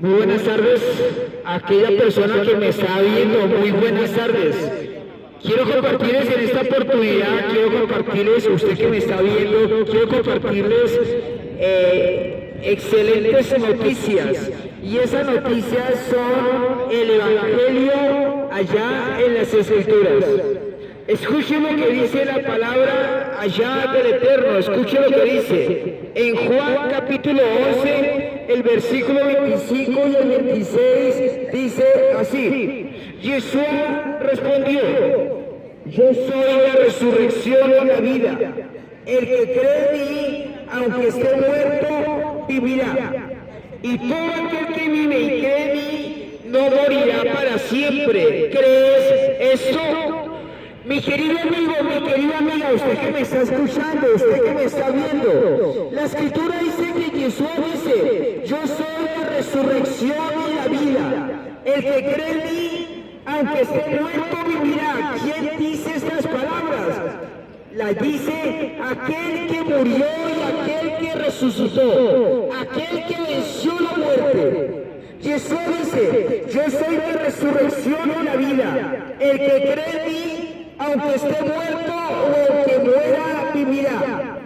Muy buenas tardes a aquella persona que me está viendo. Muy buenas tardes. Quiero compartirles en esta oportunidad, usted que me está viendo, quiero compartirles excelentes noticias. Y esas noticias son el Evangelio allá en las Escrituras. Escuche lo que dice la palabra allá del Eterno, escuche lo que dice. En Juan capítulo 11, el versículo 25 y el 26 dice así. Jesús respondió, yo soy la resurrección y la vida. El que cree en mí, aunque esté muerto, vivirá. Y todo aquel que vive y cree en mí, no morirá para siempre. ¿Crees esto? Mi querido amigo, mi querida amiga, usted que me está escuchando, usted que me está viendo, la Escritura dice que Jesús dice, yo soy la resurrección y la vida. El que cree en mí, aunque esté muerto, vivirá. ¿Quién dice estas palabras? Las dice aquel que murió y aquel que resucitó, aquel que venció la muerte. Jesús dice, yo soy la resurrección y la vida. El que cree en mí, aunque esté muerto o aunque muera, vivirá.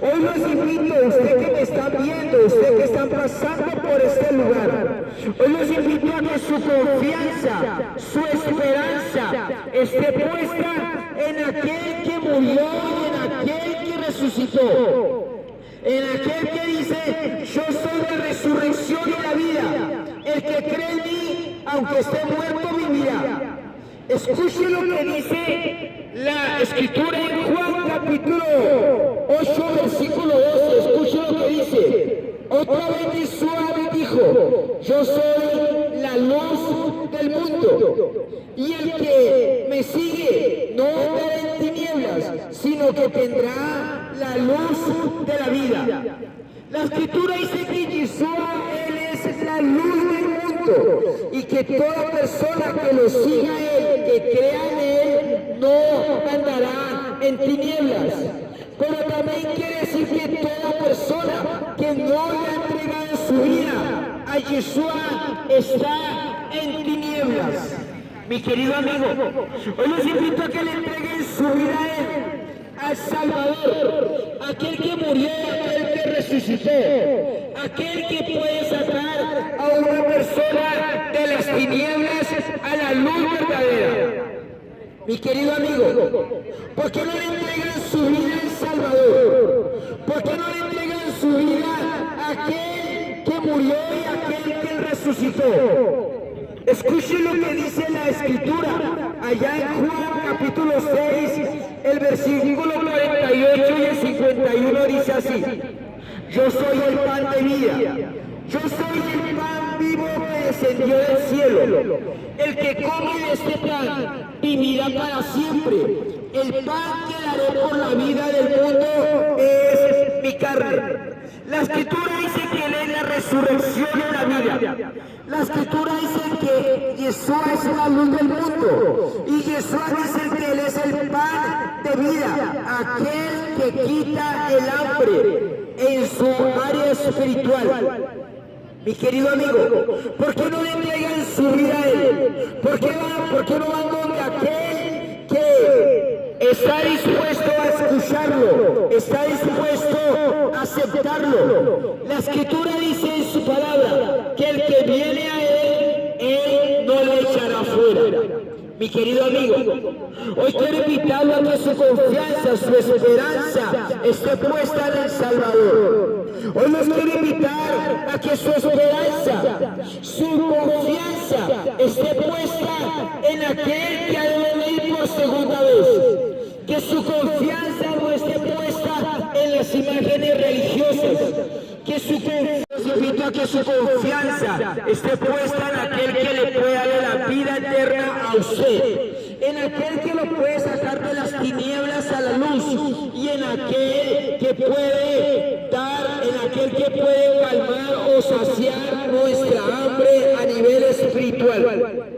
Hoy los invito, usted que me está viendo, usted que está pasando por este lugar, hoy los invito a que su confianza, su esperanza esté puesta en aquel que murió y en aquel que resucitó. En aquel que dice, yo soy la resurrección y la vida. El que cree en mí, aunque esté muerto, vivirá. Escuche lo que dice la Escritura en Juan capítulo 8, versículo 12. Escuche lo que dice. Otra vez Jesús dijo, yo soy la luz del mundo. Y el que me sigue no andará en tinieblas, sino que tendrá la luz de la vida. La Escritura dice que Jesús, Él es la luz del mundo, y que toda persona que lo siga a Él, que crea en Él, no andará en tinieblas. Pero también quiere decir que toda persona que no le ha entregado su vida a Yeshua está en tinieblas. Mi querido amigo, hoy los invito a que le entreguen su vida a Él, al Salvador, aquel que murió, aquel que resucitó, aquel que puede sacar a una persona de las tinieblas a la luz verdadera. Mi querido amigo, ¿por qué no le entregan su vida al Salvador? ¿Por qué no le entregan su vida a aquel que murió y a aquel que resucitó? Escuche lo que dice la Escritura, allá en Juan capítulo 6, el versículo 48 y el 51 dice así, yo soy el pan de vida, yo soy el pan vivo que descendió del cielo, el que come de este pan vivirá para siempre, el pan que daré por la vida del mundo es mi carne. La Escritura dice que Él es la resurrección y la vida. La Escritura dice que Jesús es la luz del mundo. Y Jesús dice que Él es el pan de vida, aquel que quita el hambre en su área espiritual. Mi querido amigo, ¿por qué no le entregan su vida a Él? ¿Por qué no van donde aquel que está dispuesto a escucharlo, está dispuesto a aceptarlo? La Escritura dice en su palabra que el que viene a Él no le echará fuera. Mi querido amigo, hoy quiero invitarlo a que su confianza, su esperanza esté puesta en el Salvador. Hoy los quiero invitar a que su esperanza, su confianza esté puesta en aquel que ha de venir por segunda vez. Que su confianza no esté puesta en las imágenes religiosas. Que su confianza, los invito a que su confianza esté puesta en aquel que le puede dar la vida eterna a usted, en aquel que lo puede sacar de las tinieblas a la luz, y en aquel que puede dar, en aquel que puede calmar o saciar nuestra hambre a nivel espiritual.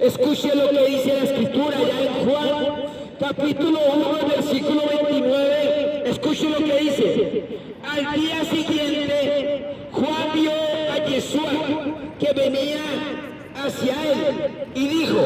Escuche lo que dice la Escritura ya en Juan capítulo 1, versículo 29, escuche lo que dice. Al día siguiente, Juan vio a Jesús que venía hacia él y dijo: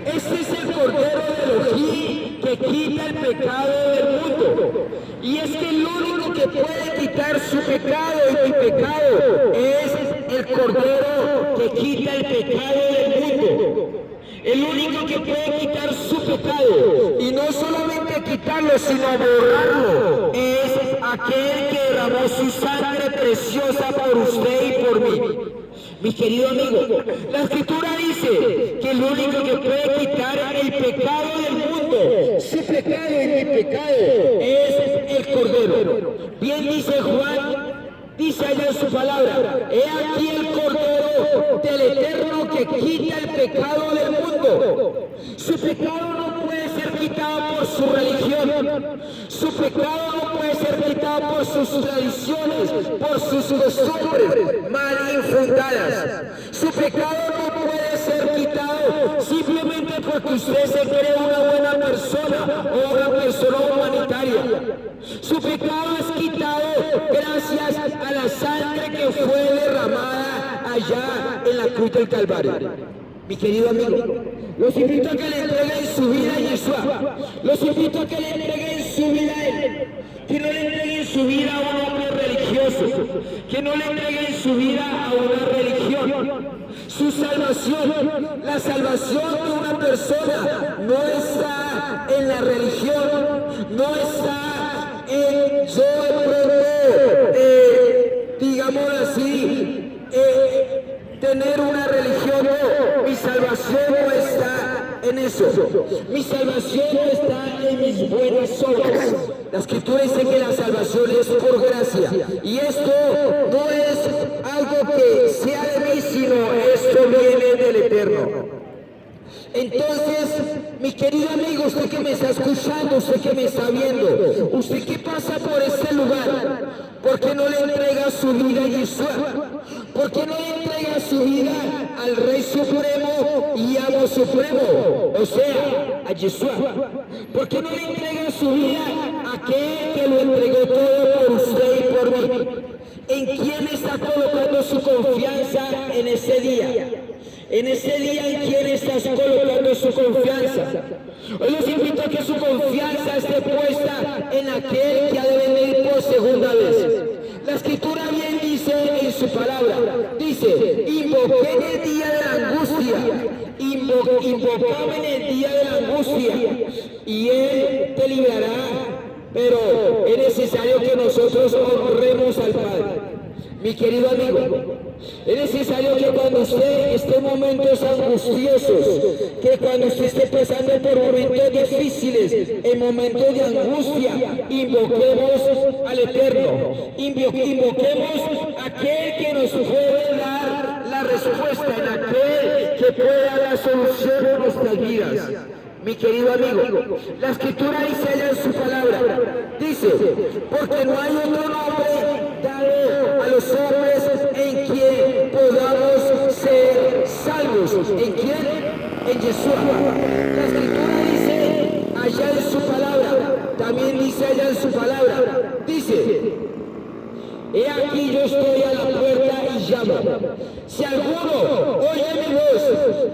este es el Cordero de Elohim que quita el pecado del mundo. Y es que el único que puede quitar su pecado y mi pecado es el Cordero que quita el pecado del mundo. El único que puede quitar su pecado, y no solamente quitarlo, sino borrarlo, es aquel que derramó su sangre preciosa por usted y por mí. Mi querido amigo, la Escritura dice que el único que puede quitar el pecado del mundo, su pecado y mi pecado, es el Cordero. Bien dice Juan, dice allá en su palabra: he aquí el Cordero del Eterno que quita el pecado del mundo. Su pecado no puede ser quitado por su religión. Su pecado no puede ser quitado por sus tradiciones, por sus costumbres mal infundadas. Su pecado no puede ser quitado simplemente porque usted se cree una buena persona o una persona humanitaria. Su pecado es quitado gracias a la sangre que fue derramada allá en la cruz del Calvario. Mi querido amigo, los invito a que le entreguen su vida a Yeshua. Los invito a que le entreguen su vida a Él. Que no le entreguen su vida a un hombre religioso. Que no le entreguen su vida a una religión. Su salvación, la salvación de una persona no está en la religión, no está en yo de pronto, digámoslo así, tener una religión. No, mi salvación no está en eso. Mi salvación no está en mis buenas obras. La Escritura dice que la salvación es por gracia. Y esto no es algo que sea de mí, sino esto viene del Eterno. Entonces, mi querido amigo, usted que me está escuchando, usted que me está viendo, usted que pasa por este lugar, ¿por qué no le entrega su vida a Yeshua? ¿Por qué no le entrega su vida al Rey Supremo y Amo Supremo? O sea, a Yeshua. ¿Por qué no le entrega su vida a aquel que lo entregó todo por usted y por mí? ¿En quién está colocando su confianza en ese día? En ese día, ¿en quién estás colocando su confianza? Hoy los invito a que su confianza esté puesta en aquel que ha de venir por segunda vez. La Escritura bien dice en su palabra, dice: invoqué en el día de la angustia, invocame en el día de la angustia, y Él te librará. Pero es necesario que nosotros honremos al Padre. Mi querido amigo, es necesario que cuando usted esté en momentos angustiosos, que cuando usted esté pasando por momentos difíciles, en momentos de angustia, invoquemos al Eterno, invoquemos a aquel que nos puede dar la respuesta, en aquel que puede dar la solución a nuestras vidas. Mi querido amigo, la Escritura dice allá en su palabra, dice: porque no hay otro nombre dado a los hombres en quien podamos ser salvos. ¿En quién? En Yeshua. La Escritura dice allá en su palabra, también dice allá en su palabra, dice: he aquí yo estoy a la puerta y llamo. Si alguno oye mi voz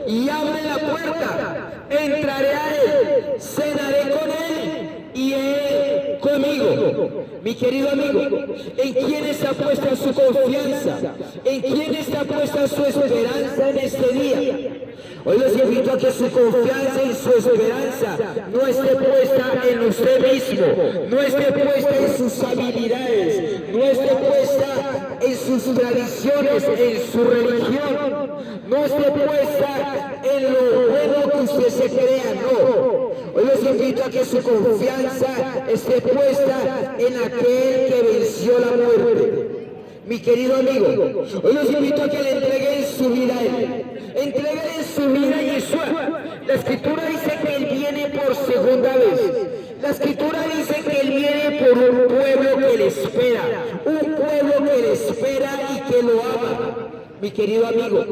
y abre la puerta, entraré a él, cenaré con él y él conmigo. Mi querido amigo, ¿en quién está puesta su confianza? ¿En quién está puesta su esperanza en este día? Hoy les invito a que su confianza y su esperanza no esté puesta en usted mismo, no esté puesta en sus habilidades, no esté puesta en sus tradiciones, en su religión, no esté puesta en lo bueno que usted se crea, no. Hoy les invito a que su confianza esté puesta en aquel que venció la muerte. Mi querido amigo, hoy los invito a que le entreguen su vida a Él. Entreguen su vida a Yeshua. La Escritura dice que Él viene por segunda vez. La Escritura dice que Él viene por un pueblo que le espera. Un pueblo que le espera y que lo ama. Mi querido amigo,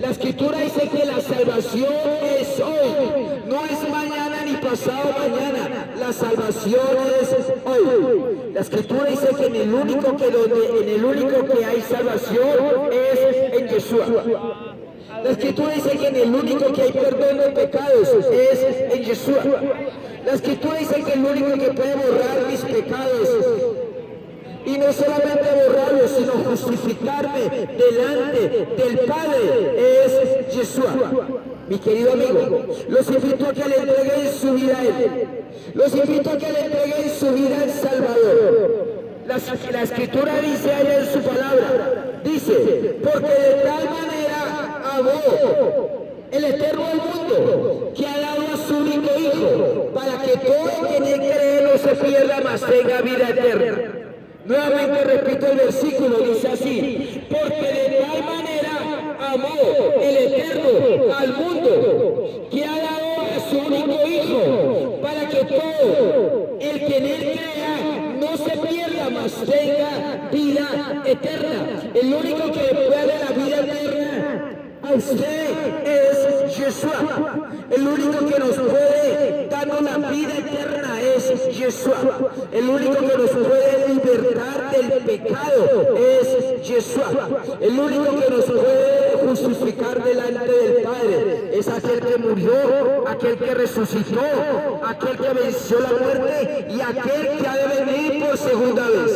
la Escritura dice que la salvación es hoy, no es mañana ni pasado mañana, la salvación es hoy. La Escritura dice que en el único que hay salvación es en Yeshua. La Escritura dice que en el único que hay perdón de pecados es en Yeshua. La Escritura dice que el único que puede borrar mis pecados, y no solamente borrarlos, sino justificarme delante del Padre, es Yeshua. Mi querido amigo, los invito a que le entreguen su vida a Él. Los invito a que le entreguen su vida al Salvador. La Escritura dice allá en su palabra, dice, porque de tal manera amó el Eterno al mundo, que ha dado a su único Hijo, para que todo el que en él cree no se pierda, mas tenga vida eterna. Nuevamente repito el versículo, dice así, porque de tal manera amó el Eterno al mundo, que ha dado a su único Hijo, para que todo el que en él crea no se pierda, mas tenga vida eterna. El único que le puede dar la vida eterna a usted es Yeshua. El único que nos puede darnos la vida eterna es Yeshua. El único que nos puede libertar del pecado es Yeshua. El único que nos puede justificar delante del Padre es aquel que murió, aquel que resucitó, aquel que venció la muerte y aquel que ha de venir por segunda vez.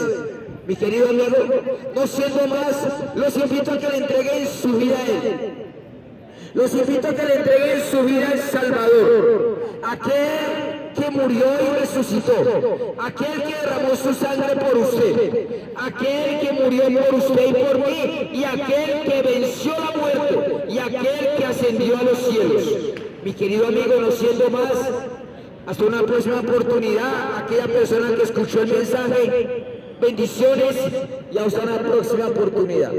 Mi querido amigo, no siendo más, los invito a que le entreguen su vida a Él. Los invito a que le entreguen su vida al Salvador, aquel que murió y resucitó, aquel que derramó su sangre por usted, aquel que murió por usted y por mí, y aquel que venció la muerte, y aquel que ascendió a los cielos. Mi querido amigo, no siendo más, hasta una próxima oportunidad, aquella persona que escuchó el mensaje, bendiciones y hasta una próxima oportunidad.